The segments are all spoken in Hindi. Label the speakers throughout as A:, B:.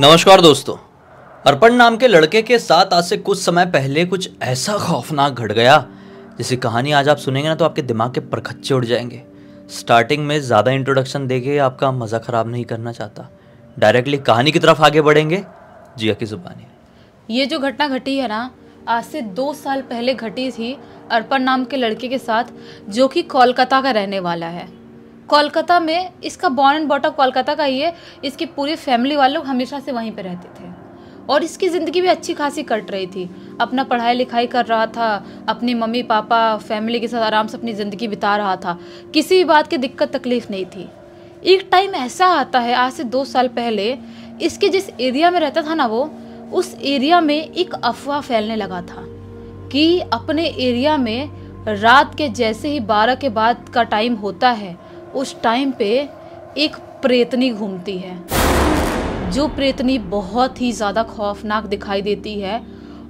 A: नमस्कार दोस्तों। अर्पण नाम के लड़के के साथ आज से कुछ समय पहले कुछ ऐसा खौफनाक घट गया जिसकी कहानी आज आप सुनेंगे ना तो आपके दिमाग के परखच्चे उड़ जाएंगे। स्टार्टिंग में ज़्यादा इंट्रोडक्शन देके आपका मज़ा ख़राब नहीं करना चाहता, डायरेक्टली कहानी की तरफ आगे बढ़ेंगे। जिया की ज़ुबानी।
B: ये जो घटना घटी है ना, आज से 2 साल पहले घटी थी अर्पण नाम के लड़के के साथ, जो कि कोलकाता का रहने वाला है। कोलकाता में इसका बॉर्न एंड बॉटम कोलकाता का ही है। इसकी पूरी फैमिली वाले लोग हमेशा से वहीं पे रहते थे और इसकी ज़िंदगी भी अच्छी खासी कट रही थी। अपना पढ़ाई लिखाई कर रहा था, अपनी मम्मी पापा फैमिली के साथ आराम से अपनी ज़िंदगी बिता रहा था, किसी भी बात की दिक्कत तकलीफ़ नहीं थी। एक टाइम ऐसा आता है आज से 2 साल पहले, इसके जिस एरिया में रहता था ना, वो उस एरिया में एक अफवाह फैलने लगा था कि अपने एरिया में रात के जैसे ही 12 के बाद का टाइम होता है, उस टाइम पे एक प्रेतनी घूमती है, जो प्रेतनी बहुत ही ज़्यादा खौफनाक दिखाई देती है।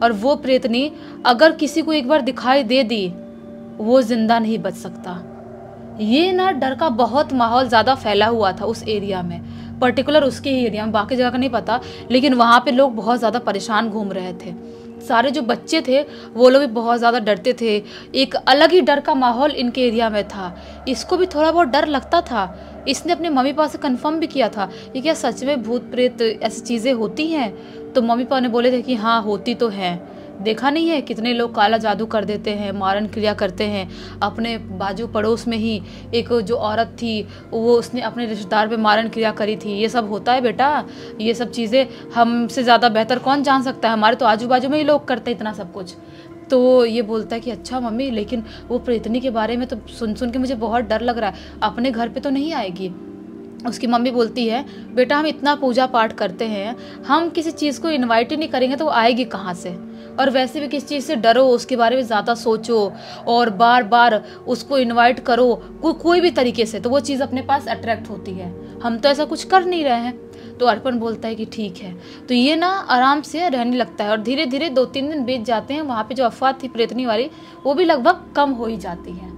B: और वो प्रेतनी अगर किसी को एक बार दिखाई दे दी, वो ज़िंदा नहीं बच सकता। ये ना डर का बहुत माहौल ज़्यादा फैला हुआ था उस एरिया में, पर्टिकुलर उसके ही एरिया में, बाकी जगह का नहीं पता, लेकिन वहाँ पे लोग बहुत ज़्यादा परेशान घूम रहे थे। सारे जो बच्चे थे वो लोग भी बहुत ज़्यादा डरते थे। एक अलग ही डर का माहौल इनके एरिया में था। इसको भी थोड़ा बहुत डर लगता था। इसने अपने मम्मी पापा से कंफर्म भी किया था कि क्या सच में भूत प्रेत ऐसी चीज़ें होती हैं। तो मम्मी पापा ने बोले थे कि हाँ होती तो हैं, देखा नहीं है कितने लोग काला जादू कर देते हैं, मारन क्रिया करते हैं। अपने बाजू पड़ोस में ही एक जो औरत थी, वो उसने अपने रिश्तेदार पे मारन क्रिया करी थी। ये सब होता है बेटा, ये सब चीज़ें हमसे ज़्यादा बेहतर कौन जान सकता है, हमारे तो आजू बाजू में ही लोग करते हैं इतना सब कुछ। तो ये बोलता है कि अच्छा मम्मी, लेकिन वो प्रेतनी के बारे में तो सुन सुन के मुझे बहुत डर लग रहा है, अपने घर पे तो नहीं आएगी। उसकी मम्मी बोलती है बेटा हम इतना पूजा पाठ करते हैं, हम किसी चीज़ को इनवाइट ही नहीं करेंगे तो वो आएगी कहाँ से। और वैसे भी किसी चीज़ से डरो, उसके बारे में ज़्यादा सोचो और बार बार उसको इनवाइट करो कोई भी तरीके से, तो वो चीज़ अपने पास अट्रैक्ट होती है। हम तो ऐसा कुछ कर नहीं रहे हैं। तो अर्पण बोलता है कि ठीक है। तो ये ना आराम से रहने लगता है और धीरे धीरे 2-3 दिन बीत जाते हैं। वहाँ पे जो अफवाह थी प्रेतनी वाली, वो भी लगभग कम हो ही जाती है।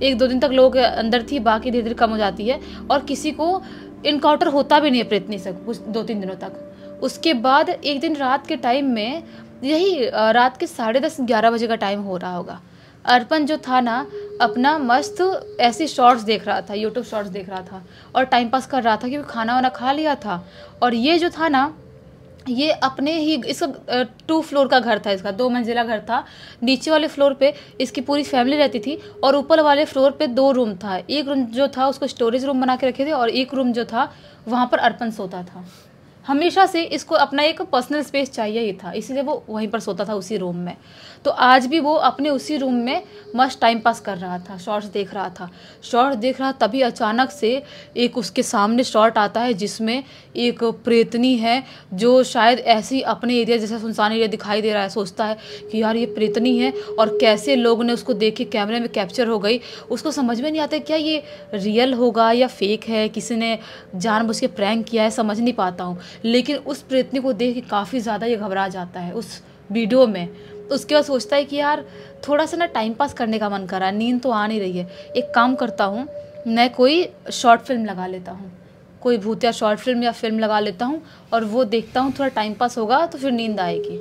B: 1-2 दिन तक लोगों के अंदर थी, बाकी धीरे धीरे कम हो जाती है और किसी को इनकाउंटर होता भी नहीं है प्रेतनी से कुछ 2-3 दिनों तक। उसके बाद एक दिन रात के टाइम में, यही रात के 10:30-11 बजे का टाइम हो रहा होगा, अर्पण जो था ना अपना मस्त ऐसी शॉर्ट्स देख रहा था, यूट्यूब शॉर्ट्स देख रहा था और टाइम पास कर रहा था क्योंकि खाना वाना खा लिया था। और ये जो था ना, ये अपने ही, इसका 2 फ्लोर का घर था, इसका 2 मंजिला घर था। नीचे वाले फ्लोर पे इसकी पूरी फैमिली रहती थी और ऊपर वाले फ्लोर पे 2 रूम था। एक रूम जो था उसको स्टोरेज रूम बना के रखे थे और एक रूम जो था वहाँ पर अर्पण सोता था। हमेशा से इसको अपना एक पर्सनल स्पेस चाहिए ही था, इसीलिए वो वहीं पर सोता था उसी रूम में। तो आज भी वो अपने उसी रूम में मस्त टाइम पास कर रहा था, शॉर्ट्स देख रहा था। शॉर्ट्स देख रहा, तभी अचानक से एक उसके सामने शॉट आता है जिसमें एक प्रेतनी है, जो शायद ऐसी अपने एरिया जैसा सुनसान एरिया दिखाई दे रहा है। सोचता है कि यार ये प्रेतनी है और कैसे लोगों ने उसको देख के कैमरे में कैप्चर हो गई। उसको समझ में नहीं आता क्या ये रियल होगा या फेक है, किसी ने जानबूझ के प्रैंक किया है, समझ नहीं पाता हूँ। लेकिन उस प्रेतनी को देख के काफ़ी ज़्यादा ये घबरा जाता है उस वीडियो में। तो उसके बाद सोचता है कि यार थोड़ा सा ना टाइम पास करने का मन कर रहा है, नींद तो आ नहीं रही है, एक काम करता हूँ मैं कोई शॉर्ट फिल्म लगा लेता हूँ, कोई भूतिया शॉर्ट फिल्म या फिल्म लगा लेता हूँ और वो देखता हूँ, थोड़ा टाइम पास होगा तो फिर नींद आएगी,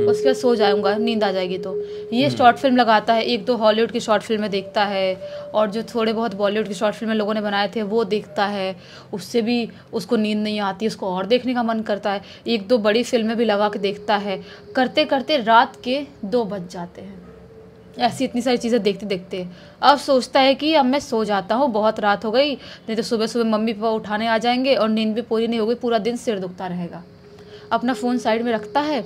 B: उसके बाद सो जाऊँगा, नींद आ जाएगी। तो ये शॉर्ट फिल्म लगाता है, 1-2 हॉलीवुड की शॉर्ट फिल्में देखता है और जो थोड़े बहुत बॉलीवुड की शॉर्ट फिल्में लोगों ने बनाए थे वो देखता है। उससे भी उसको नींद नहीं आती, उसको और देखने का मन करता है। 1-2 बड़ी फिल्में भी लगा के देखता है। करते करते रात के 2 बज जाते हैं, ऐसी इतनी सारी चीज़ें देखते देखते। अब सोचता है कि अब मैं सो जाता हूँ, बहुत रात हो गई, नहीं तो सुबह सुबह मम्मी पापा उठाने आ जाएंगे और नींद भी पूरी नहीं होगी, पूरा दिन सिर दुखता रहेगा। अपना फ़ोन साइड में रखता है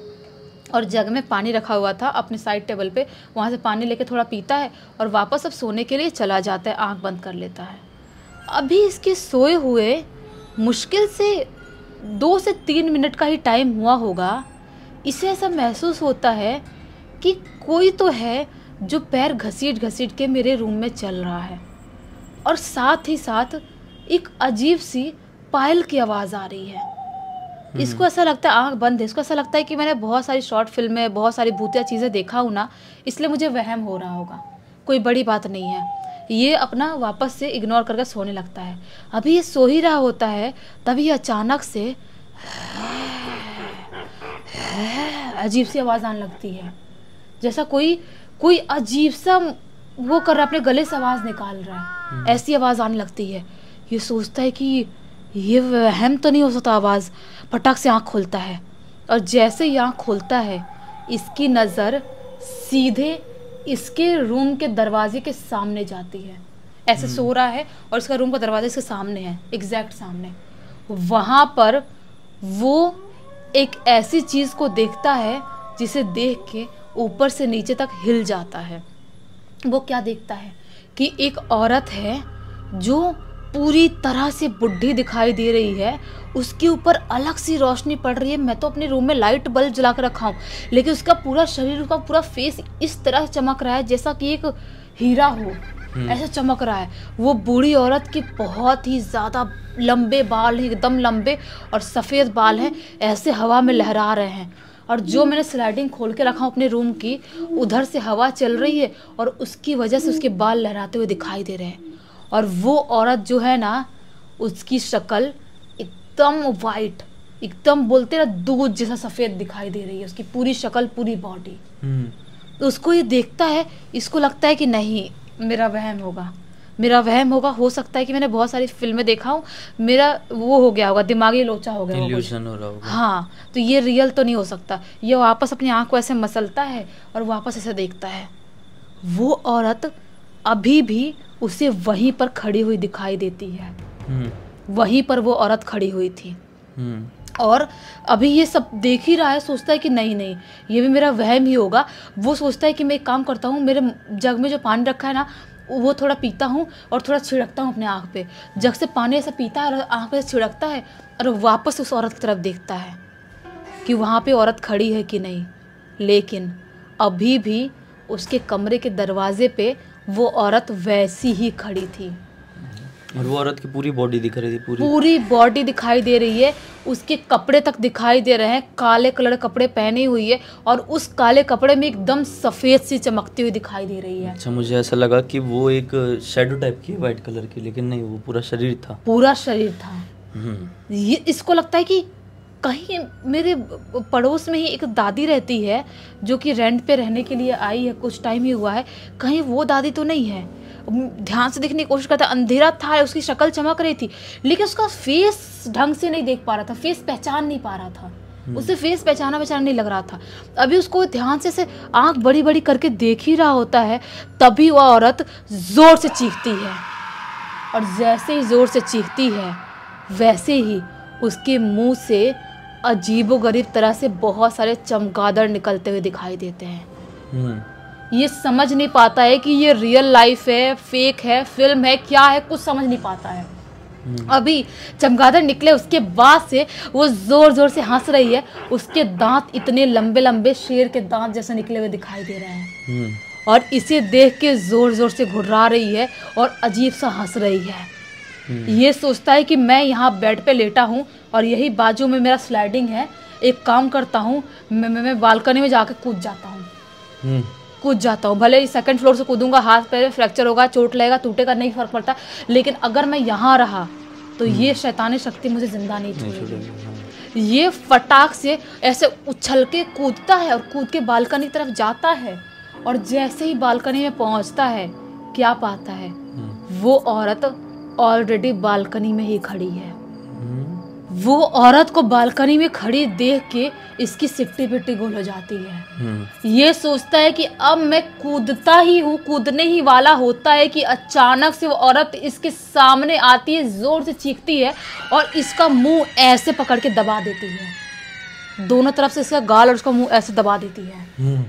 B: और जग में पानी रखा हुआ था अपने साइड टेबल पे, वहाँ से पानी लेके थोड़ा पीता है और वापस अब सोने के लिए चला जाता है, आँख बंद कर लेता है। अभी इसके सोए हुए मुश्किल से 2 से 3 मिनट का ही टाइम हुआ होगा, इसे ऐसा महसूस होता है कि कोई तो है जो पैर घसीट घसीट के मेरे रूम में चल रहा है और साथ ही साथ एक अजीब सी पायल की आवाज़ आ रही है। इसको ऐसा लगता है, आँख बंद है, इसको ऐसा लगता है कि मैंने बहुत सारी शॉर्ट फिल्में, बहुत सारी भूतिया चीज़ें देखा हूँ ना, इसलिए मुझे वहम हो रहा होगा, कोई बड़ी बात नहीं है। ये अपना वापस से इग्नोर करके सोने लगता है। अभी ये सो ही रहा होता है, तभी अचानक से अजीब सी आवाज़ आने लगती है, जैसा कोई अजीब सा वो कर रहा है, अपने गले से आवाज़ निकाल रहा है, ऐसी आवाज़ आने लगती है। ये सोचता है कि ये वहम तो नहीं हो सकता आवाज़। फटाक से आँख खोलता है और जैसे ही आँख खोलता है इसकी नज़र सीधे इसके रूम के दरवाजे के सामने जाती है। ऐसे सो रहा है और इसका रूम का दरवाजा इसके सामने है, एग्जैक्ट सामने। वहाँ पर वो एक ऐसी चीज़ को देखता है जिसे देख के ऊपर से नीचे तक हिल जाता है। वो क्या देखता है कि एक औरत है जो पूरी तरह से बुढ़ी दिखाई दे रही है, उसके ऊपर अलग सी रोशनी पड़ रही है। मैं तो अपने रूम में लाइट बल्ब जला कर रखा हूँ, लेकिन उसका पूरा शरीर, उसका पूरा फेस इस तरह चमक रहा है जैसा कि एक हीरा हो, ऐसा चमक रहा है। वो बूढ़ी औरत की बहुत ही ज़्यादा लंबे बाल हैं, एकदम लंबे और सफ़ेद बाल हैं, ऐसे हवा में लहरा रहे हैं। और जो मैंने स्लाइडिंग खोल के रखा हूँ अपने रूम की, उधर से हवा चल रही है और उसकी वजह से उसके बाल लहराते हुए दिखाई दे रहे हैं। और वो औरत जो है ना, उसकी शक्ल एकदम वाइट, एकदम बोलते ना दूध जैसा सफ़ेद दिखाई दे रही है, उसकी पूरी शक्ल, पूरी बॉडी। तो उसको ये देखता है, इसको लगता है कि नहीं मेरा वहम होगा, मेरा वहम होगा। हो सकता है कि मैंने बहुत सारी फिल्में देखा हूँ, मेरा वो हो गया होगा, दिमागी लोचा हो गया होगा,
A: इल्यूजन हो रहा होगा।
B: हाँ, तो ये रियल तो नहीं हो सकता। ये वापस अपनी आँख को ऐसे मसलता है और वापस ऐसे देखता है। वो औरत अभी भी उसे वहीं पर खड़ी हुई दिखाई देती है। वहीं पर वो औरत खड़ी हुई थी और अभी ये सब देख ही रहा है। सोचता है कि नहीं नहीं, ये भी मेरा वहम ही होगा। वो सोचता है कि मैं एक काम करता हूँ, मेरे जग में जो पानी रखा है ना, वो थोड़ा पीता हूँ और थोड़ा छिड़कता हूँ अपने आँख पे। जग से पानी ऐसा पीता है और आँख पे छिड़कता है और वापस उस औरत की तरफ देखता है कि वहाँ पे औरत खड़ी है कि नहीं। लेकिन अभी भी उसके कमरे के दरवाजे पे वो औरत वैसी ही खड़ी थी
A: और वो औरत की पूरी बॉडी दिख रही थी,
B: पूरी बॉडी दिखाई दे रही है। उसके कपड़े तक दिखाई दे रहे हैं, काले कलर कपड़े पहनी हुई है और उस काले कपड़े में एकदम सफ़ेद सी चमकती हुई दिखाई दे रही है।
A: अच्छा, मुझे ऐसा लगा कि वो एक शैडो टाइप की है वाइट कलर की, लेकिन नहीं, वो पूरा शरीर था,
B: पूरा शरीर था। ये इसको लगता है कि कहीं मेरे पड़ोस में ही एक दादी रहती है जो कि रेंट पे रहने के लिए आई है, कुछ टाइम ही हुआ है, कहीं वो दादी तो नहीं है। ध्यान से देखने की कोशिश करता, अंधेरा था, उसकी शक्ल चमक रही थी, लेकिन उसका फेस ढंग से नहीं देख पा रहा था, फेस पहचान नहीं पा रहा था, उसे फेस पहचाना नहीं लग रहा था। अभी उसको ध्यान से आंख बड़ी बड़ी करके देख ही रहा होता है, तभी वह औरत जोर से चीखती है और जैसे ही जोर से चीखती है वैसे ही उसके मुंह से अजीबोगरीब तरह से बहुत सारे चमगादड़ निकलते हुए दिखाई देते हैं। ये समझ नहीं पाता है कि ये रियल लाइफ है, फेक है, फिल्म है, क्या है, कुछ समझ नहीं पाता है। अभी चमगादड़ निकले उसके बाद से वो जोर जोर से हंस रही है। उसके दांत इतने लंबे लंबे शेर के दांत जैसे निकले हुए दिखाई दे रहे हैं और इसे देख के जोर जोर से घुर्रा रही है और अजीब सा हंस रही है। ये सोचता है कि मैं यहाँ बेड पे लेटा हूँ और यही बाजू में मेरा स्लाइडिंग है, एक काम करता हूँ, मैं बालकनी में जाके कूद जाता हूँ। भले ही सेकंड फ्लोर से कूदूंगा, हाथ पैर फ्रैक्चर होगा, चोट लगेगा, टूटेगा, नहीं फर्क पड़ता, लेकिन अगर मैं यहाँ रहा तो ये शैतानी शक्ति मुझे जिंदा नहीं छोड़ेगी। ये फटाक से ऐसे उछल के कूदता है और कूद के बालकनी की तरफ जाता है और जैसे ही बालकनी में पहुँचता है, क्या पाता है, वो औरत ऑलरेडी बालकनी में ही खड़ी है। वो औरत को बालकनी में खड़ी देख के इसकी सिट्टी पिट्टी गोल हो जाती है। ये सोचता है कि अब मैं कूदता ही हूँ, कूदने ही वाला होता है कि अचानक से वो औरत इसके सामने आती है, जोर से चीखती है और इसका मुंह ऐसे पकड़ के दबा देती है। दोनों तरफ से इसका गाल और उसका मुंह ऐसे दबा देती है।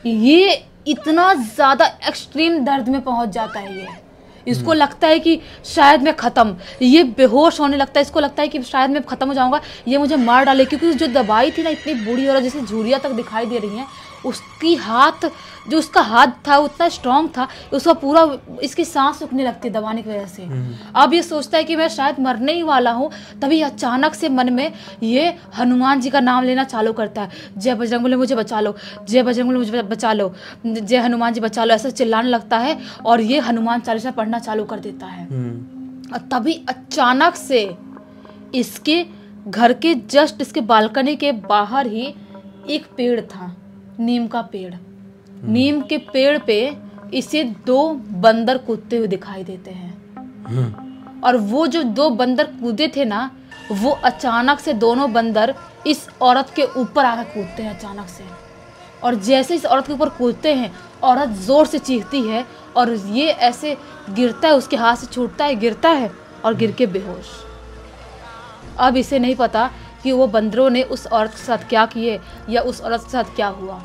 B: ये इतना ज्यादा एक्सट्रीम दर्द में पहुंच जाता है। इसको लगता है कि शायद मैं ख़त्म, ये बेहोश होने लगता है। इसको लगता है कि शायद मैं ख़त्म हो जाऊंगा, ये मुझे मार डाले, क्योंकि जो दवाई थी ना, इतनी बूढ़ी औरत जैसे झुर्रियाँ तक दिखाई दे रही हैं उसकी हाथ, जो उसका हाथ था उतना स्ट्रांग था, उसका पूरा इसकी सांस रुकने लगती दबाने की वजह से। अब ये सोचता है कि मैं शायद मरने ही वाला हूँ, तभी अचानक से मन में ये हनुमान जी का नाम लेना चालू करता है, जय बजरंगबली मुझे बचा लो, जय बजरंगबली मुझे बचा लो, जय हनुमान जी बचा लो, ऐसा चिल्लाने लगता है और ये हनुमान चालीसा पढ़ना चालू कर देता है। और तभी अचानक से इसके घर के जस्ट इसके बालकनी के बाहर ही एक पेड़ था, नीम का पेड़। नीम के पेड़ पे इसे 2 बंदर कूदते हुए दिखाई देते हैं। और वो जो 2 बंदर कूदे थे ना, वो अचानक से दोनों बंदर इस औरत के ऊपर आकर कूदते हैं अचानक से। और जैसे इस औरत के ऊपर कूदते हैं, औरत जोर से चीखती है और ये ऐसे गिरता है, उसके हाथ से छूटता है, गिरता है और गिर के बेहोश। अब इसे नहीं पता कि वो बंदरों ने उस औरत के साथ क्या किए या उस औरत के साथ क्या हुआ।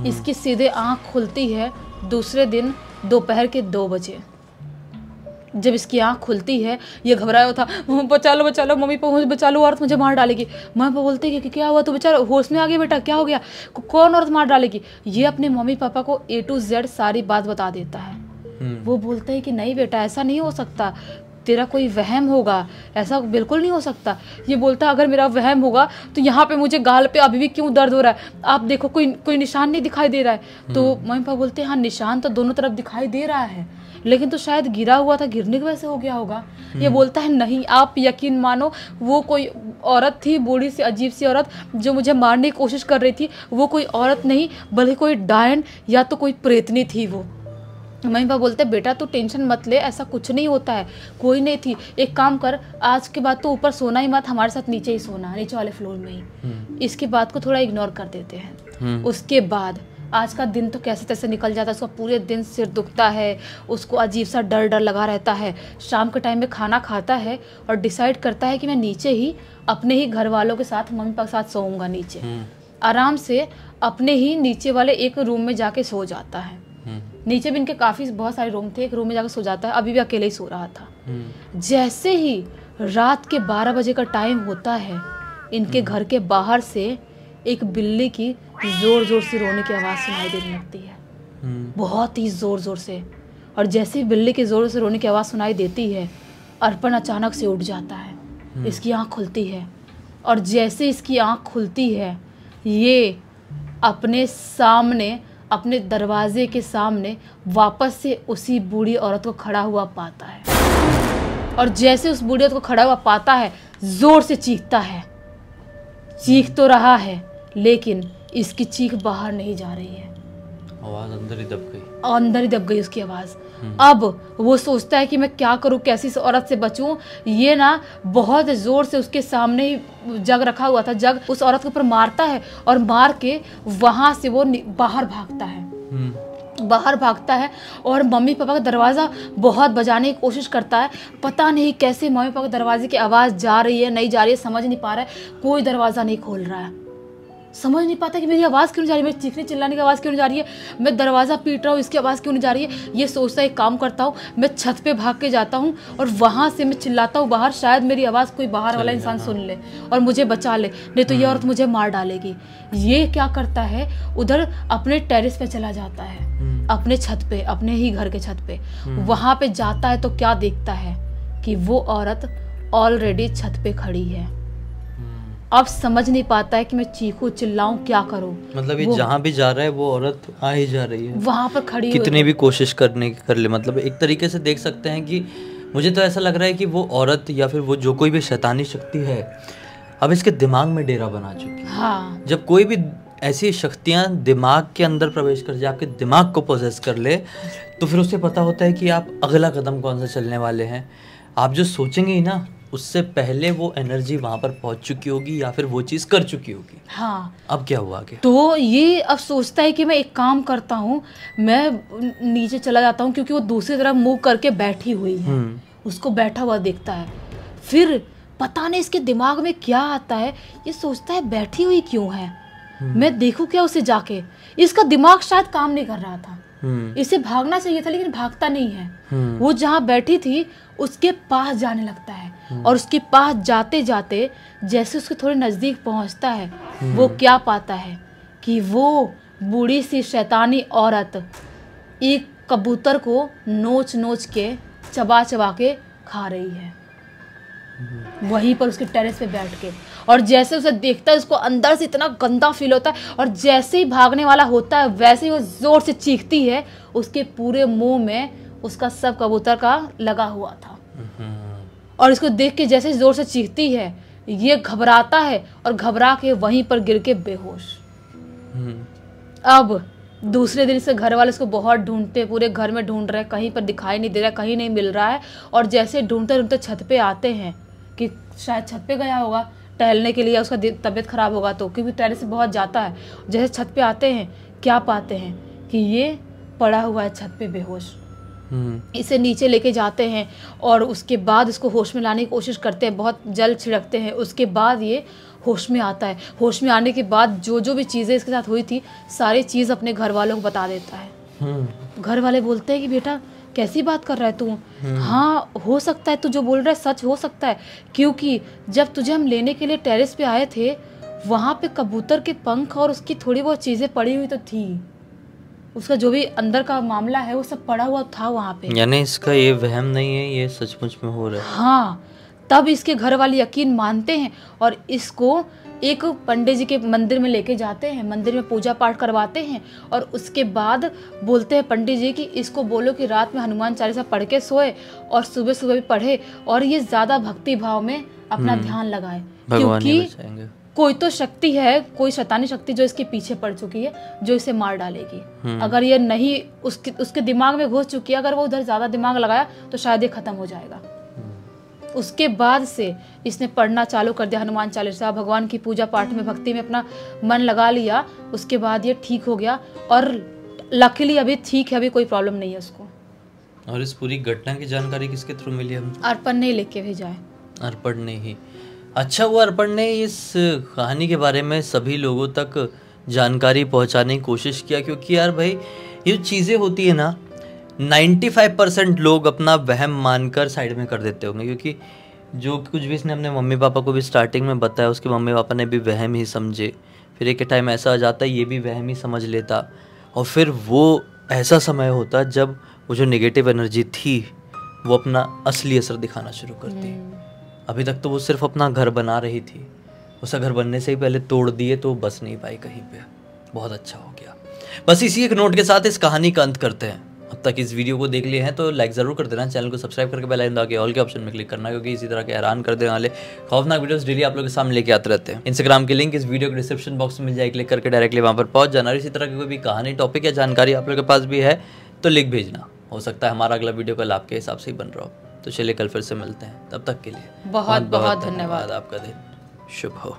B: इसकी सीधे आंख खुलती है दूसरे दिन दोपहर के 2 बजे। जब इसकी आंख खुलती है, ये घबराया हुआ था, बचा लो बचा लो मम्मी पापा बचा लो, औरत मुझे मार डालेगी। मम्मी पापा बोलते हैं कि क्या हुआ, तो बेचारा होश में आ गया, बेटा क्या हो गया, कौन औरत मार डालेगी। ये अपने मम्मी पापा को A to Z सारी बात बता देता है। वो बोलते हैं कि नहीं बेटा ऐसा नहीं हो सकता, तेरा कोई वहम होगा, ऐसा बिल्कुल नहीं हो सकता। ये बोलता है अगर मेरा वहम होगा तो यहाँ पे मुझे गाल पे अभी भी क्यों दर्द हो रहा है, आप देखो कोई निशान नहीं दिखाई दे रहा है। तो मम्मी पापा बोलते हैं हाँ निशान तो दोनों तरफ दिखाई दे रहा है, लेकिन तो शायद गिरा हुआ था, गिरने की वजह से हो गया होगा। ये बोलता है नहीं, आप यकीन मानो वो कोई औरत थी, बूढ़ी सी अजीब सी औरत जो मुझे मारने की कोशिश कर रही थी। वो कोई औरत नहीं बल्कि कोई डायन या तो कोई प्रेतनी थी वो। मम्मी पापा बोलते बेटा तू टेंशन मत ले, ऐसा कुछ नहीं होता है, कोई नहीं थी। एक काम कर, आज के बाद तो ऊपर सोना ही मत, हमारे साथ नीचे ही सोना, नीचे वाले फ्लोर में ही। इसकी बात को थोड़ा इग्नोर कर देते हैं। उसके बाद आज का दिन तो कैसे तैसे निकल जाता है। उसका पूरे दिन सिर दुखता है, उसको अजीब सा डर डर लगा रहता है। शाम के टाइम में खाना खाता है और डिसाइड करता है कि मैं नीचे ही अपने ही घर वालों के साथ, मम्मी पापा के साथ सोऊंगा नीचे। आराम से अपने ही नीचे वाले एक रूम में जाके सो जाता है। नीचे भी इनके बहुत सारे रूम थे, एक रूम में जाकर सो जाता है। अभी भी अकेले ही सो रहा था। जैसे ही रात के 12 बजे का टाइम होता है, इनके घर के बाहर से एक बिल्ली की जोर जोर से रोने की आवाज़ सुनाई देने लगती है, बहुत ही जोर जोर से। और जैसे ही बिल्ली के जोर से रोने की आवाज़ सुनाई देती है, अर्पण अचानक से उठ जाता है। इसकी आँख खुलती है और जैसे इसकी आँख खुलती है, ये अपने सामने, अपने दरवाजे के सामने वापस से उसी बूढ़ी औरत को खड़ा हुआ पाता है। और जैसे उस बूढ़ी औरत को खड़ा हुआ पाता है, जोर से चीखता है। चीख तो रहा है लेकिन इसकी चीख बाहर नहीं जा रही है,
A: आवाज अंदर ही दब गई,
B: अंदर ही दब गई उसकी आवाज़। अब वो सोचता है कि मैं क्या करूं, कैसी इस औरत से बचूं। ये ना बहुत ज़ोर से उसके सामने ही जग रखा हुआ था, जग उस औरत के ऊपर मारता है और मार के वहाँ से वो बाहर भागता है। बाहर भागता है और मम्मी पापा का दरवाज़ा बहुत बजाने की कोशिश करता है। पता नहीं कैसे मम्मी पापा के दरवाजे की आवाज़ जा रही है नहीं जा रही है, समझ नहीं पा रहा है। कोई दरवाज़ा नहीं खोल रहा है, समझ नहीं पाता कि मेरी आवाज़ क्यों नहीं जा रही है, मेरी चीखने चिल्लाने की आवाज़ क्यों नहीं जा रही है, मैं दरवाज़ा पीट रहा हूँ इसकी आवाज़ क्यों नहीं जा रही है। ये सोचता है एक काम करता हूँ, मैं छत पे भाग के जाता हूँ और वहाँ से मैं चिल्लाता हूँ बाहर, शायद मेरी आवाज़ कोई बाहर वाला इंसान सुन ले और मुझे बचा ले, नहीं तो ये औरत मुझे मार डालेगी। ये क्या करता है, उधर अपने टेरेस पे चला जाता है, अपने छत पे, अपने ही घर के छत पे। वहाँ पे जाता है तो क्या देखता है कि वो औरत ऑलरेडी छत पे खड़ी है। अब समझ नहीं पाता है कि मैं चीखूं चिल्लाऊं क्या करूं।
A: मतलब ये जहाँ भी जा रहा है वो औरत आ ही जा रही है,
B: वहां पर खड़ी
A: कितनी भी कोशिश करने की कर ले। मतलब एक तरीके से देख सकते हैं कि मुझे तो ऐसा लग रहा है कि वो औरत या फिर वो जो कोई भी शैतानी शक्ति है अब इसके दिमाग में डेरा बना चुकी है।
B: हाँ।
A: जब कोई भी ऐसी शक्तियाँ दिमाग के अंदर प्रवेश कर जाए, आपके दिमाग को पोजेस कर ले, तो फिर उसे पता होता है कि आप अगला कदम कौन सा चलने वाले हैं। आप जो सोचेंगे ही ना, उससे पहले वो एनर्जी वहां पर पहुंच चुकी होगी या फिर वो चीज़ कर चुकी होगी।
B: हाँ।
A: अब क्या हुआ आगे?
B: तो ये अब सोचता है कि मैं एक काम करता हूँ, मैं नीचे चला जाता हूँ, क्योंकि वो दूसरी तरफ मुंह करके बैठी हुई है। उसको बैठा हुआ देखता है। फिर पता नहीं इसके दिमाग में क्या आता है, ये सोचता है बैठी हुई क्यों है, मैं देखूं क्या उसे जाके। इसका दिमाग शायद काम नहीं कर रहा था, इसे भागना चाहिए था लेकिन भागता नहीं है। वो जहाँ बैठी थी उसके पास जाने लगता है और उसके पास जाते जाते जैसे उसके थोड़े नज़दीक पहुँचता है, वो क्या पाता है कि वो बूढ़ी सी शैतानी औरत एक कबूतर को नोच नोच के चबा चबा के खा रही है, वहीं पर उसके टेरेस पे बैठ के। और जैसे उसे देखता है उसको अंदर से इतना गंदा फील होता है, और जैसे ही भागने वाला होता है वैसे ही वो जोर से चीखती है। उसके पूरे मुंह में उसका सब कबूतर का लगा हुआ था, और इसको देख के जैसे जोर से चीखती है ये घबराता है और घबरा के वहीं पर गिर के बेहोश। अब दूसरे दिन से घर वाले इसको बहुत ढूंढते, पूरे घर में ढूंढ रहे, कहीं पर दिखाई नहीं दे रहा है, कहीं नहीं मिल रहा है। और जैसे ढूंढते ढूंढते छत पे आते हैं कि शायद छत पे गया होगा टहलने के लिए, उसका तबीयत खराब होगा तो, क्योंकि टेरेस से बहुत जाता है। जैसे छत पे आते हैं क्या पाते हैं कि ये पड़ा हुआ है छत पे बेहोश। इसे नीचे लेके जाते हैं और उसके बाद इसको होश में लाने की कोशिश करते हैं, बहुत जल छिड़कते हैं। उसके बाद ये होश में आता है। होश में आने के बाद जो जो भी चीज़ें इसके साथ हुई थी सारी चीज़ अपने घर वालों को बता देता है। घर वाले बोलते हैं कि बेटा कैसी बात कर रहा है तू? हाँ हो सकता है तू जो बोल रहा है सच हो सकता है, क्योंकि जब तुझे हम लेने के लिए टेरेस पे आए थे वहाँ पे कबूतर के पंख और उसकी थोड़ी बहुत चीज़ें पड़ी हुई तो थी, उसका जो भी अंदर का मामला है वो सब पड़ा हुआ था वहाँ पे।
A: यानी इसका ये वहम नहीं है, ये सचमुच में हो रहा है।
B: हाँ, तब इसके घर वाले यकीन मानते हैं और इसको एक पंडित जी के मंदिर में लेके जाते हैं, मंदिर में पूजा पाठ करवाते हैं। और उसके बाद बोलते हैं पंडित जी कि इसको बोलो कि रात में हनुमान चालीसा पढ़ के सोए और सुबह सुबह भी पढ़े, और ये ज़्यादा भक्ति भाव में अपना ध्यान लगाए, क्योंकि कोई तो शक्ति है, कोई शैतानी शक्ति जो इसके पीछे पड़ चुकी है, जो इसे मार डालेगी। अगर ये नहीं उसके दिमाग में घुस चुकी है, अगर वो उधर ज़्यादा दिमाग लगाया तो शायद ये ख़त्म हो जाएगा। उसके बाद से इसने पढ़ना चालू कर दिया हनुमान चालीसा, भगवान की पूजा पाठ में भक्ति में अपना मन लगा लिया। उसके बाद ये ठीक हो गया और लकीली अभी ठीक है, अभी कोई प्रॉब्लम नहीं है उसको।
A: और इस पूरी घटना की जानकारी किसके थ्रू मिली? हम
B: अर्पण ने लेके भेजा है।
A: अर्पण ने ही? अच्छा, वो अर्पण ने इस कहानी के बारे में सभी लोगों तक जानकारी पहुंचाने की कोशिश किया, क्योंकि यार भाई ये चीज़ें होती है ना 95% लोग अपना वहम मानकर साइड में कर देते होंगे, क्योंकि जो कुछ भी इसने अपने मम्मी पापा को भी स्टार्टिंग में बताया उसके मम्मी पापा ने भी वहम ही समझे। फिर एक टाइम ऐसा आ जाता है ये भी वहम ही समझ लेता, और फिर वो ऐसा समय होता जब वो जो नेगेटिव एनर्जी थी वो अपना असली असर दिखाना शुरू करती। अभी तक तो वो सिर्फ अपना घर बना रही थी, उसका घर बनने से ही पहले तोड़ दिए तो बस नहीं पाई कहीं पे। बहुत अच्छा हो गया। बस इसी एक नोट के साथ इस कहानी का अंत करते हैं। अब तक इस वीडियो को देख लिए हैं तो लाइक ज़रूर कर देना, चैनल को सब्सक्राइब करके बेल आइकन दबा के ऑल के ऑप्शन में क्लिक करना, क्योंकि इसी तरह के हैरान कर देने वाले खौफनाक वीडियोस डेली आप लोगों के सामने लेके आते रहते हैं। इंस्टाग्राम की लिंक इस वीडियो के डिस्क्रिप्शन बॉक्स में मिल जाए, क्लिक करके डायरेक्टली वहाँ पर पहुँच जाना। और इसी तरह की कोई भी कहानी, टॉपिक या जानकारी आप लोगों के पास भी है तो लिख भेजना, हो सकता है हमारा अगला वीडियो कल आपके हिसाब से ही बन रहा हो। तो चलिए कल फिर से मिलते हैं, तब तक के लिए
B: बहुत बहुत धन्यवाद।
A: आपका दिन शुभ हो।